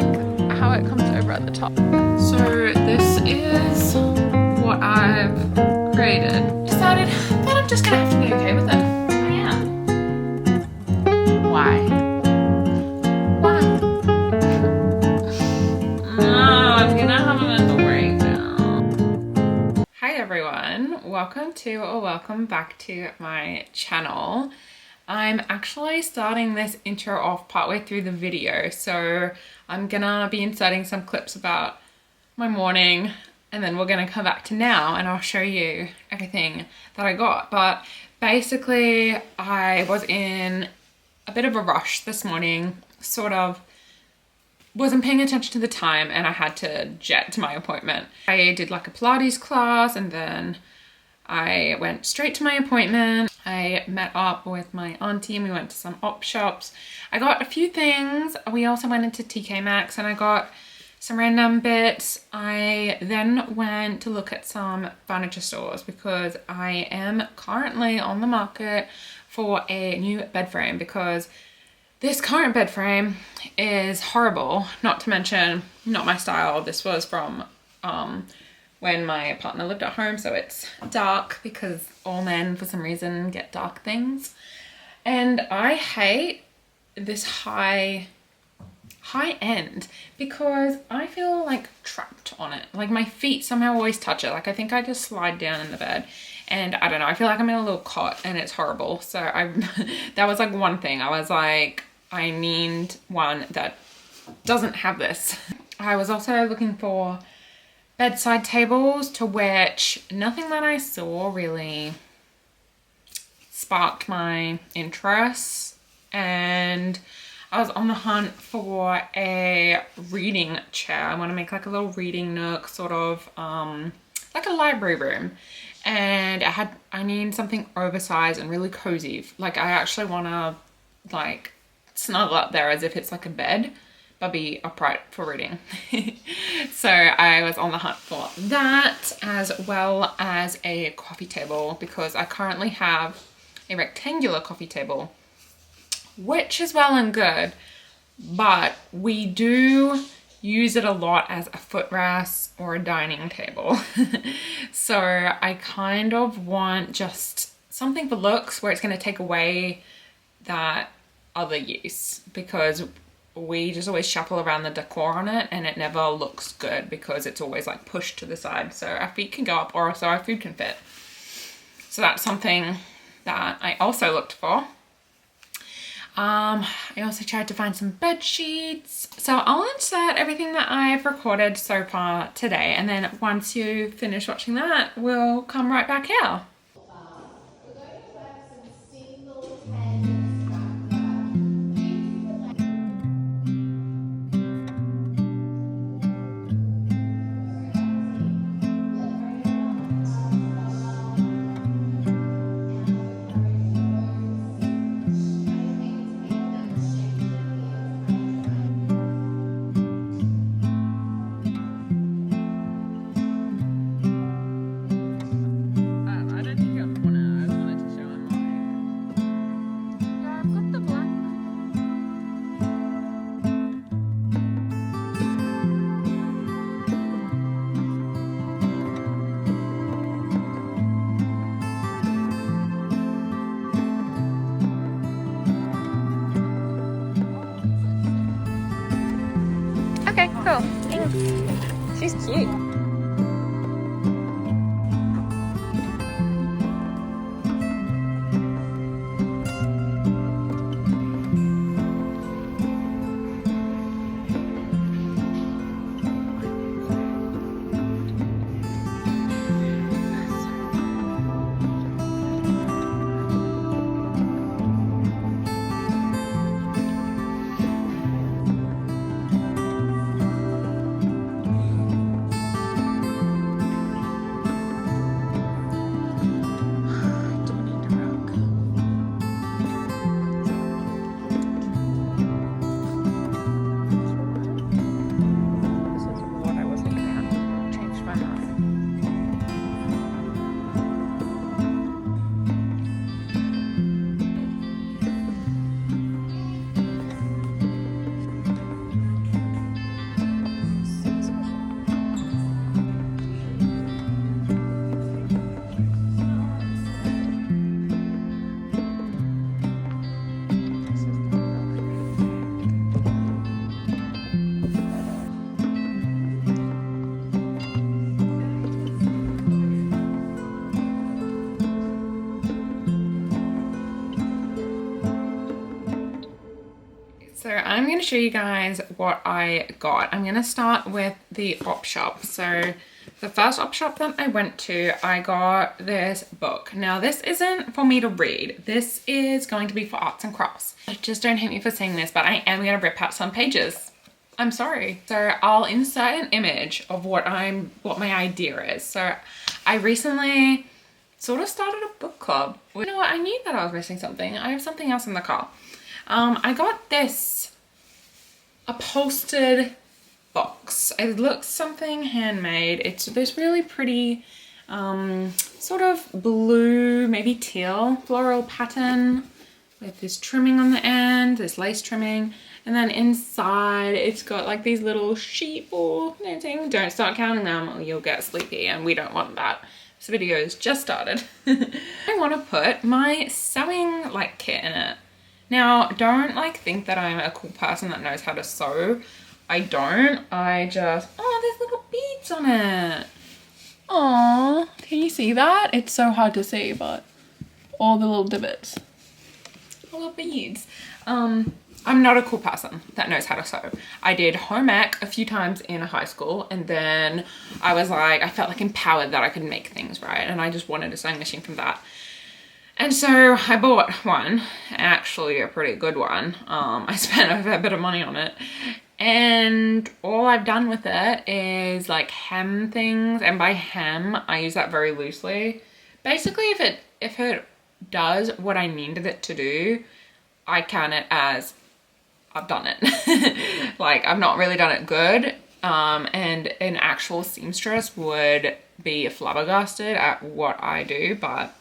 like how it comes over at the top. So this is what I've created. Decided that I'm just gonna have to be okay with it. I am. Why? Why? No, I'm gonna have a mental breakdown. Hi everyone, welcome back to my channel. I'm actually starting this intro off partway through the video, so I'm gonna be inserting some clips about my morning, and then we're gonna come back to now and I'll show you everything that I got. But basically I was in a bit of a rush this morning, sort of wasn't paying attention to the time, and I had to jet to my appointment. I did like a Pilates class and then I went straight to my appointment. I met up with my auntie and we went to some op shops. I got a few things. We also went into TK Maxx and I got some random bits. I then went to look at some furniture stores because I am currently on the market for a new bed frame, because this current bed frame is horrible, not to mention not my style. This was from when my partner lived at home, so it's dark because all men for some reason get dark things. And I hate this high end because I feel like trapped on it. Like my feet somehow always touch it. Like I think I just slide down in the bed and I don't know, I feel like I'm in a little cot and it's horrible. So that was like one thing. I was like, I need one that doesn't have this. I was also looking for bedside tables, to which nothing that I saw really sparked my interest, and I was on the hunt for a reading chair. I want to make like a little reading nook, sort of like a library room, and I need something oversized and really cozy. Like I actually want to like snuggle up there as if it's like a bed, but be upright for reading. So I was on the hunt for that, as well as a coffee table, because I currently have a rectangular coffee table, which is well and good, but we do use it a lot as a footrest or a dining table. So I kind of want just something for looks where it's going to take away that other use, because we just always shuffle around the decor on it and it never looks good because it's always like pushed to the side, so our feet can go up or so our food can fit. So that's something that I also looked for. I also tried to find some bed sheets. So I'll insert everything that I've recorded so far today, and then once you finish watching that, we'll come right back here. Okay, cool. Thanks. She's cute. I'm going to show you guys what I got. I'm going to start with the op shop. So the first op shop that I went to, I got this book. Now this isn't for me to read. This is going to be for arts and crafts. Just don't hate me for saying this, but I am going to rip out some pages. I'm sorry. So I'll insert an image of what my idea is. So I recently sort of started a book club. You know what? I knew that I was missing something. I have something else in the car. I got this upholstered box. It looks something handmade. It's this really pretty sort of blue, maybe teal floral pattern with this trimming on the end, this lace trimming. And then inside it's got like these little sheep or knitting. Don't start counting them or you'll get sleepy, and we don't want that. This video has just started. I want to put my sewing like kit in it. Now, don't like think that I'm a cool person that knows how to sew. I don't. I just, oh, there's little beads on it. Aww, can you see that? It's so hard to see, but all the little divots. Little beads. I'm not a cool person that knows how to sew. I did home ec a few times in high school, and then I was like, I felt like empowered that I could make things, right? And I just wanted a sewing machine from that. And so I bought one, actually a pretty good one. I spent a fair bit of money on it. And all I've done with it is like hem things. And by hem, I use that very loosely. Basically, if it does what I needed it to do, I count it as I've done it. Like, I've not really done it good. And an actual seamstress would be flabbergasted at what I do, but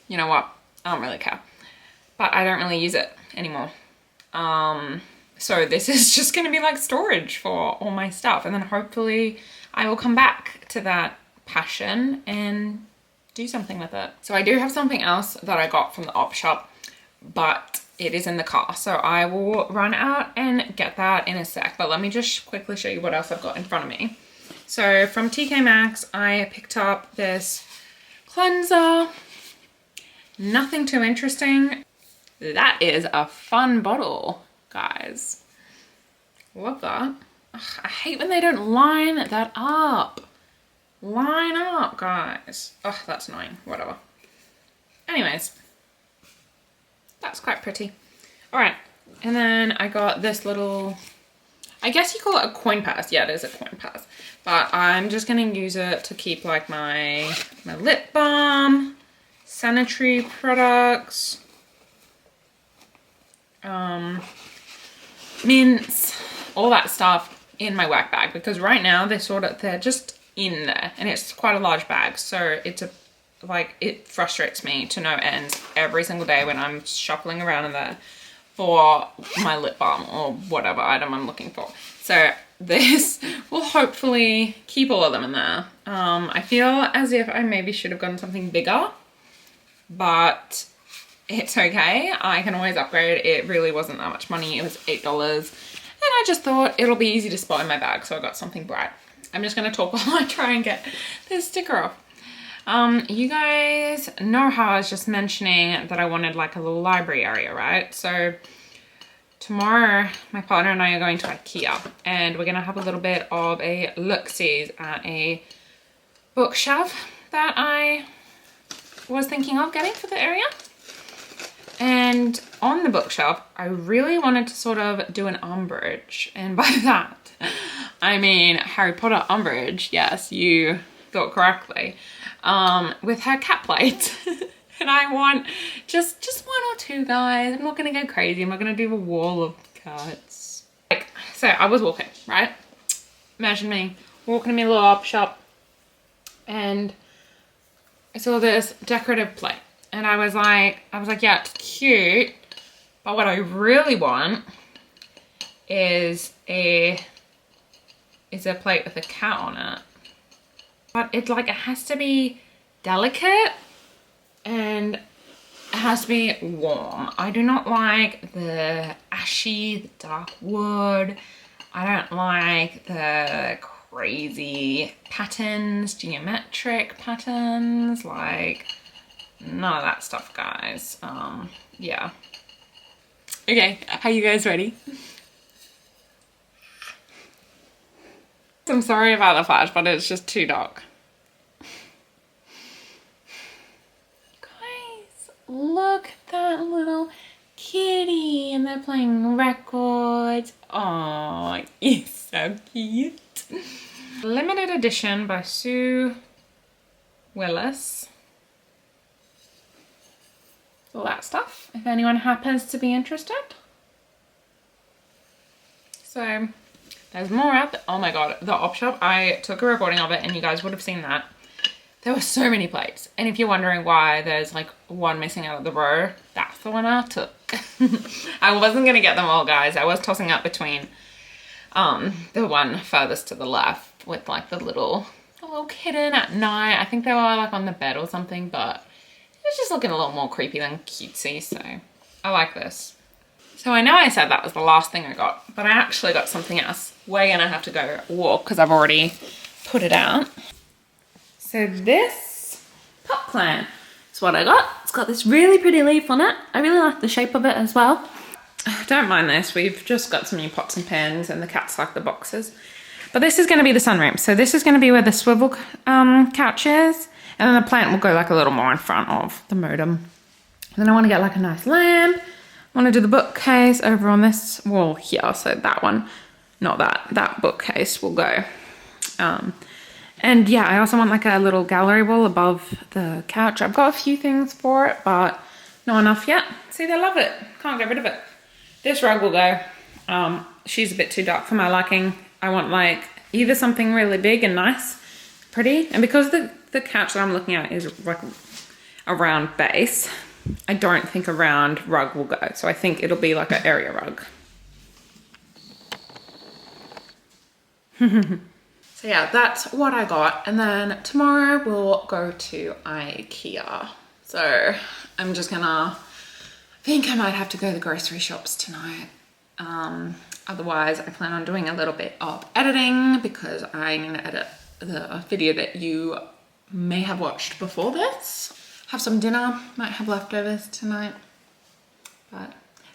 you know what? I don't really care. But I don't really use it anymore. So this is just gonna be like storage for all my stuff. And then hopefully I will come back to that passion and do something with it. So I do have something else that I got from the op shop, but it is in the car. So I will run out and get that in a sec. But let me just quickly show you what else I've got in front of me. So from TK Maxx, I picked up this cleanser. Nothing too interesting. That is a fun bottle, guys. Love that. Ugh, I hate when they don't line that up. Line up, guys. Oh, that's annoying. Whatever. Anyways, that's quite pretty. All right, and then I got this little, I guess you call it a coin purse. Yeah, it is a coin purse. But I'm just gonna use it to keep like my lip balm, sanitary products, mints, all that stuff in my work bag, because right now they're just in there, and it's quite a large bag, so it frustrates me to no end every single day when I'm shuffling around in there for my lip balm or whatever item I'm looking for. So this will hopefully keep all of them in there. I feel as if I maybe should have gotten something bigger, but it's okay. I can always upgrade. It really wasn't that much money. It was $8. And I just thought it'll be easy to spot in my bag. So I got something bright. I'm just going to talk while I try and get this sticker off. You guys know how I was just mentioning that I wanted like a little library area, right? So tomorrow, my partner and I are going to IKEA. And we're going to have a little bit of a look-sees at a bookshelf that I was thinking of getting for the area. And on the bookshelf, I really wanted to sort of do an Umbridge. And by that, I mean Harry Potter Umbridge. Yes, you thought correctly. With her cat plate. And I want just one or two, guys. I'm not gonna go crazy. I'm not gonna do a wall of cats. So I was walking, right? Imagine me walking in my little op shop, and I saw this decorative plate, and I was like, yeah, it's cute, but what I really want is a plate with a cat on it. But it has to be delicate and it has to be warm. I do not like the ashy, the dark wood. I don't like the crazy patterns, geometric patterns, like none of that stuff, guys. Yeah. Okay, are you guys ready? I'm sorry about the flash, but it's just too dark. Guys, look at that little kitty, and they're playing records. Oh, it's so cute. Limited edition by Sue Willis. All that stuff, if anyone happens to be interested. So there's more out there. Oh my god, the op shop, I took a recording of it and you guys would have seen that. There were so many plates, and if you're wondering why there's like one missing out of the row, that's the one I took. I wasn't gonna get them all, guys. I was tossing up between the one furthest to the left with like the little kitten at night. I think they were like on the bed or something, but it's just looking a little more creepy than cutesy, so I like this. So I know I said that was the last thing I got, but I actually got something else. We're gonna have to go walk because I've already put it out. So this pot plant is what I got. It's got this really pretty leaf on it. I really like the shape of it as well. Don't mind this, we've just got some new pots and pans and the cats like the boxes. But this is gonna be the sunroom. So this is gonna be where the swivel couch is. And then the plant will go like a little more in front of the modem. And then I want to get like a nice lamp. I want to do the bookcase over on this wall here. So that one, not that, that bookcase will go. And yeah, I also want like a little gallery wall above the couch. I've got a few things for it, but not enough yet. See, they love it. Can't get rid of it. This rug will go. She's a bit too dark for my liking. I want like either something really big and nice, pretty. And because the couch that I'm looking at is like a round base, I don't think a round rug will go. So I think it'll be like an area rug. So yeah, that's what I got. And then tomorrow we'll go to IKEA. So I'm just gonna, I think I might have to go to the grocery shops tonight. Otherwise I plan on doing a little bit of editing because I need to edit the video that you may have watched before this. Have some dinner, might have leftovers tonight. But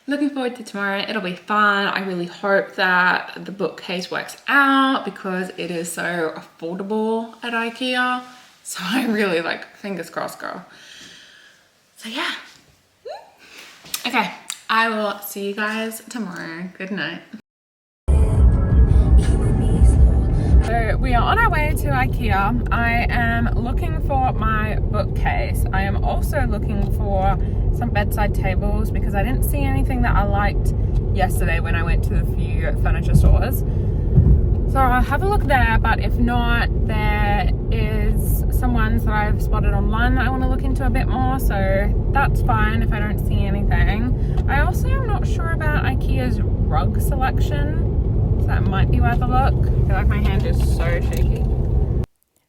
looking forward to tomorrow, it'll be fun. I really hope that the bookcase works out because it is so affordable at IKEA. So I really like, fingers crossed, girl. So yeah. Okay, I will see you guys tomorrow. Good night. So we are on our way to IKEA. I am looking for my bookcase. I am also looking for some bedside tables because I didn't see anything that I liked yesterday when I went to the few furniture stores. So I'll have a look there, but if not, there is some ones that I've spotted online that I want to look into a bit more, so that's fine if I don't see anything. I also am not sure about IKEA's rug selection. So that might be worth a look. I feel like my hand is so shaky.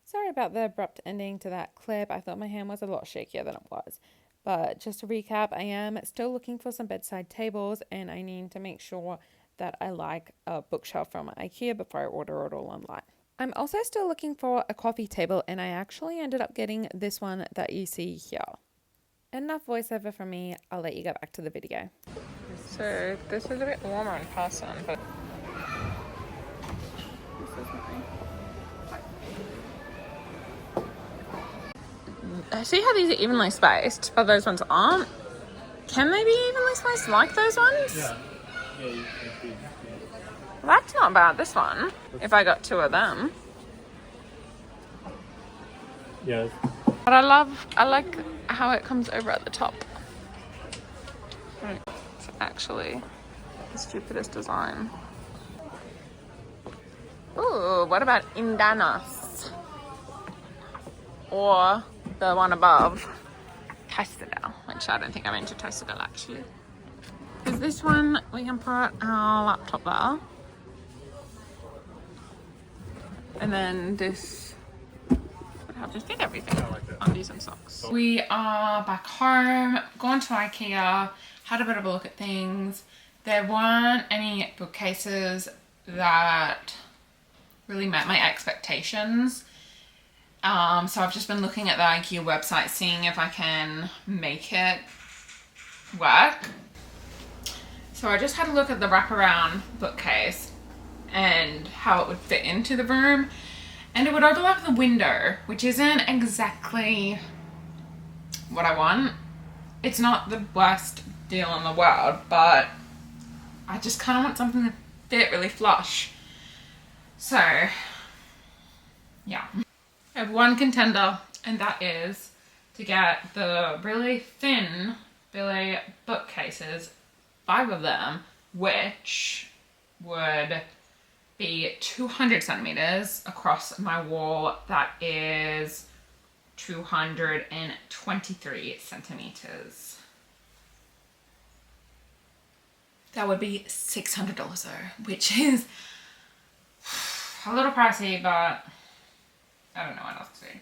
Sorry about the abrupt ending to that clip. I thought my hand was a lot shakier than it was. But just to recap, I am still looking for some bedside tables and I need to make sure that I like a bookshelf from IKEA before I order it all online. I'm also still looking for a coffee table and I actually ended up getting this one that you see here. Enough voiceover from me, I'll let you go back to the video. So this is a bit warmer in person, but I see how these are evenly spaced, but those ones aren't. Can they be evenly spaced like those ones? Yeah. Yeah, you can. Well, that's not bad, this one, if I got two of them. Yeah. But I like how it comes over at the top. It's actually the stupidest design. Ooh, what about Indanos? Or the one above, Toastadel, which I don't think I'm into Toastadel actually. Because this one, we can put our laptop there. And then this would have to fit everything, undies and socks. We are back home, gone to IKEA, had a bit of a look at things. There weren't any bookcases that really met my expectations. So I've just been looking at the IKEA website, seeing if I can make it work. So I just had a look at the wraparound bookcase and how it would fit into the room, and it would overlap the window, which isn't exactly what I want. It's not the worst deal in the world, but I just kind of want something to fit really flush. So yeah, I have one contender, and that is to get the really thin Billy bookcases, 5 of them, which would be 200 centimeters across my wall. That is 223 centimeters. That would be $600 though, which is a little pricey, but I don't know what else to say.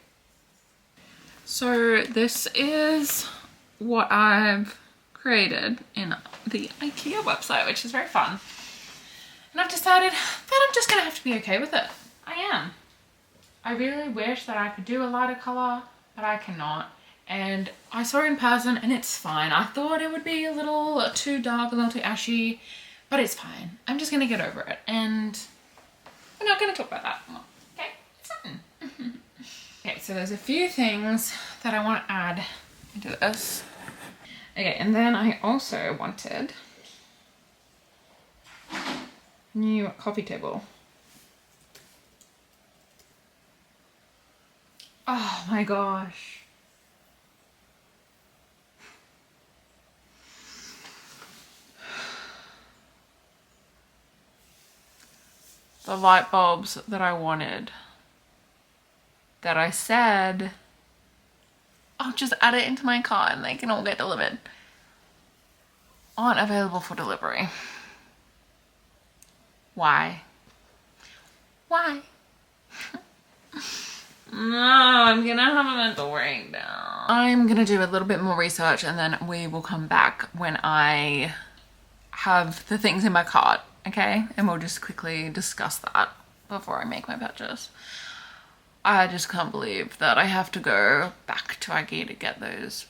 So this is what I've created in the IKEA website, which is very fun. And I've decided that I'm just gonna have to be okay with it. I am. I really wish that I could do a lighter color, but I cannot. And I saw it in person and it's fine. I thought it would be a little too dark, a little too ashy, but it's fine. I'm just gonna get over it, and we're not gonna talk about that more. Okay, it's fine. Okay, so there's a few things that I want to add into this. Okay, and then I also wanted a new coffee table. Oh my gosh. The light bulbs that I wanted, that I said, I'll just add it into my cart and they can all get delivered, aren't available for delivery. Why? Why? No, I'm gonna have a mental breakdown. I'm gonna do a little bit more research and then we will come back when I have the things in my cart, okay? And we'll just quickly discuss that before I make my purchase. I just can't believe that I have to go back to IKEA to get those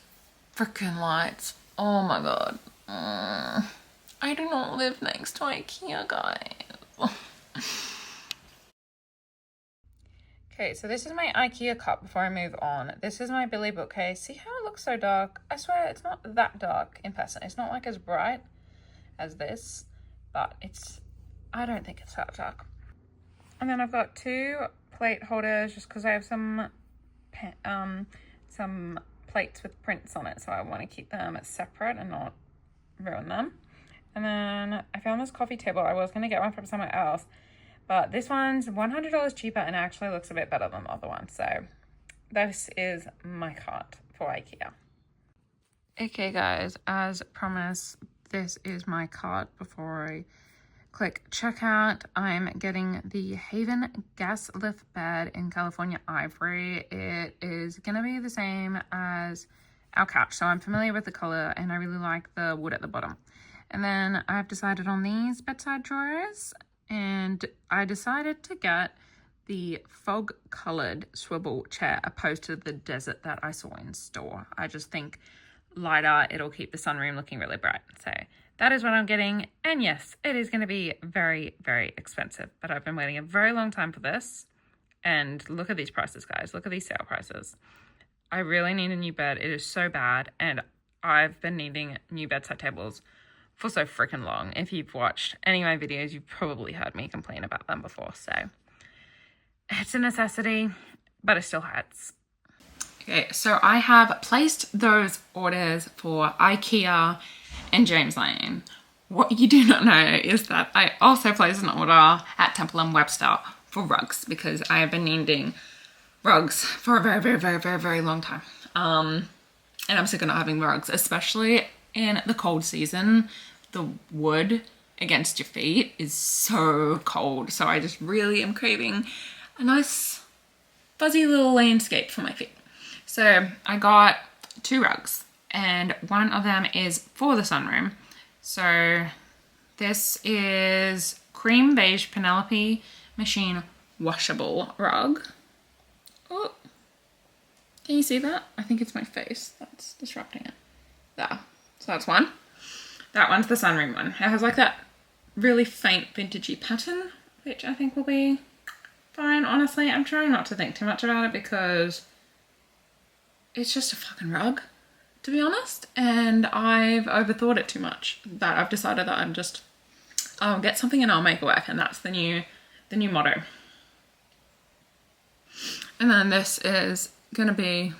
freaking lights. Oh my god. I do not live next to IKEA, guys. Okay, so this is my IKEA cup before I move on. This is my Billy bookcase. See how it looks so dark? I swear it's not that dark in person. It's not like as bright as this, but I don't think it's that dark. And then I've got 2 plate holders just because I have some plates with prints on it, so I want to keep them separate and not ruin them. And then I found this coffee table. I was going to get one from somewhere else, but this one's $100 cheaper and actually looks a bit better than the other one. So this is my cart for IKEA. Okay guys, as promised, this is my cart before I click checkout. I'm getting the Haven gas lift bed in California Ivory. It is gonna be the same as our couch, so I'm familiar with the color and I really like the wood at the bottom. And then I've decided on these bedside drawers, and I decided to get the fog colored swivel chair opposed to the desert that I saw in store. I just think lighter, it'll keep the sunroom looking really bright. So that is what I'm getting. And yes, it is going to be very, very expensive, but I've been waiting a very long time for this. And look at these prices, guys. Look at these sale prices. I really need a new bed. It is so bad. And I've been needing new bedside tables for so freaking long. If you've watched any of my videos, you've probably heard me complain about them before. So it's a necessity, but it still hurts. Okay, so I have placed those orders for IKEA and James Lane. What you do not know is that I also placed an order at Temple & Webster for rugs, because I have been needing rugs for a very, very, very, very, very long time. And I'm sick of not having rugs, especially in the cold season. The wood against your feet is so cold. So I just really am craving a nice fuzzy little landscape for my feet. So I got 2 rugs, and one of them is for the sunroom. So this is cream beige Penelope machine washable rug. Oh, can you see that? I think it's my face that's disrupting it. There, so that's one. That one's the sunroom one. It has like that really faint vintagey pattern, which I think will be fine. Honestly, I'm trying not to think too much about it because it's just a fucking rug, to be honest, and I've overthought it too much, that I've decided that I'll get something and I'll make it work, and that's the new motto. And then this is gonna be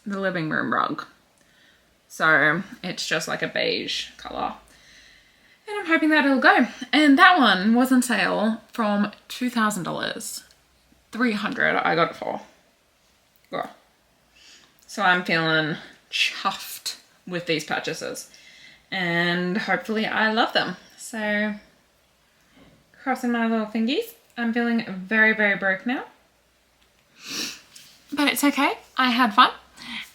the living room rug. So it's just like a beige color. And I'm hoping that it'll go. And that one was on sale from $2,000. $300 I got it for. Girl. So I'm feeling chuffed with these purchases. And hopefully I love them. So crossing my little fingies. I'm feeling very, very broke now. But it's okay. I had fun.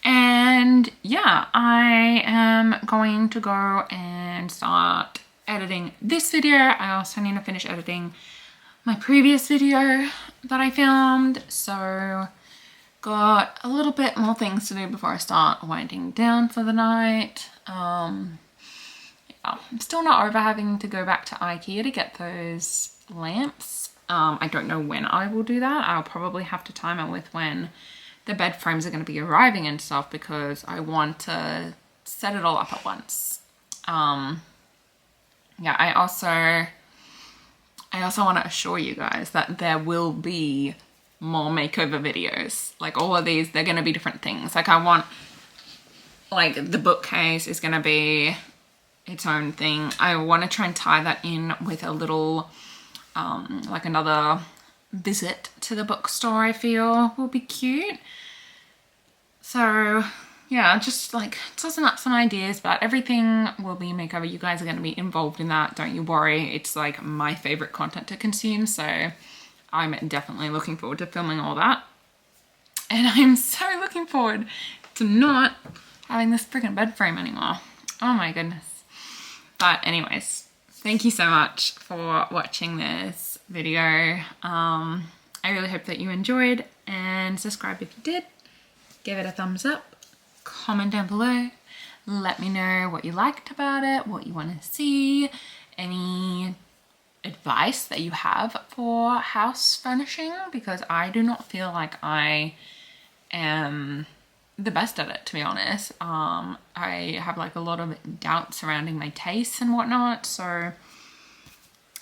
And yeah, I am going to go and start editing this video. I also need to finish editing my previous video that I filmed. So got a little bit more things to do before I start winding down for the night. Yeah, I'm still not over having to go back to IKEA to get those lamps. I don't know when I will do that. I'll probably have to time it with when the bed frames are going to be arriving and stuff, because I want to set it all up at once. Yeah, I also want to assure you guys that there will be more makeover videos. Like all of these, they're going to be different things. Like I want, like the bookcase is going to be its own thing. I want to try and tie that in with a little, like another visit to the bookstore. I feel will be cute. So yeah, just like tossing up some ideas, but everything will be makeover. You guys are going to be involved in that, don't you worry. It's like my favorite content to consume, so I'm definitely looking forward to filming all that. And I'm so looking forward to not having this freaking bed frame anymore. Oh my goodness. But anyways, thank you so much for watching this video. I really hope that you enjoyed, and subscribe if you did. Give it a thumbs up. Comment down below. Let me know what you liked about it, what you want to see, any advice that you have for house furnishing, because I do not feel like I am the best at it, to be honest. I have like a lot of doubt surrounding my tastes and whatnot, so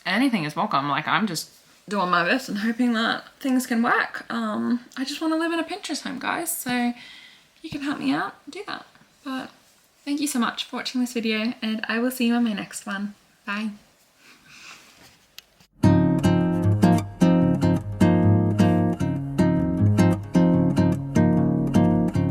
anything is welcome. Like I'm just doing my best and hoping that things can work. I just want to live in a Pinterest home, guys, so you can help me out, do that. But thank you so much for watching this video, and I will see you on my next one. Bye.